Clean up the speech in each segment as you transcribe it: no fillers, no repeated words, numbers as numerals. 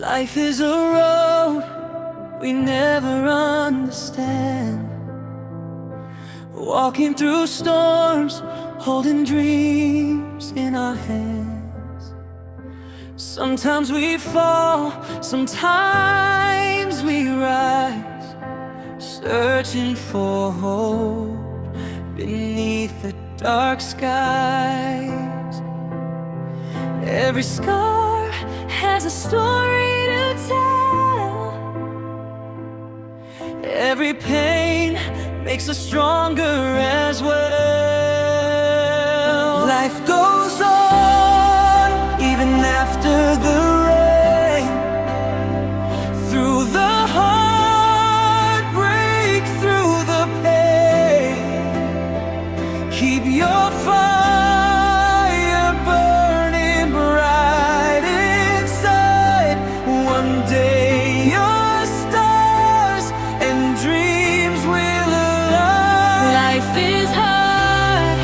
Life is a road we never understand, walking through storms, holding dreams in our hands. Sometimes we fall, sometimes we rise, searching for hope beneath the dark skies. Every scar has a story to tell. Every pain makes us stronger as well. Life goes on even after the rain, through the heartbreak, through the pain. Keep your fire burning bright inside. One day your stars and dreams will align. Life is hard,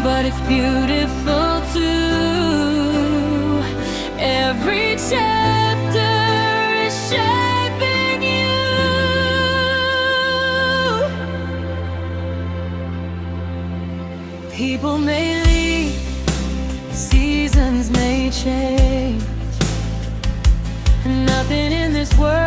but it's beautiful too. Every chapter is shaping you. People may leave, seasons may change, nothing in this world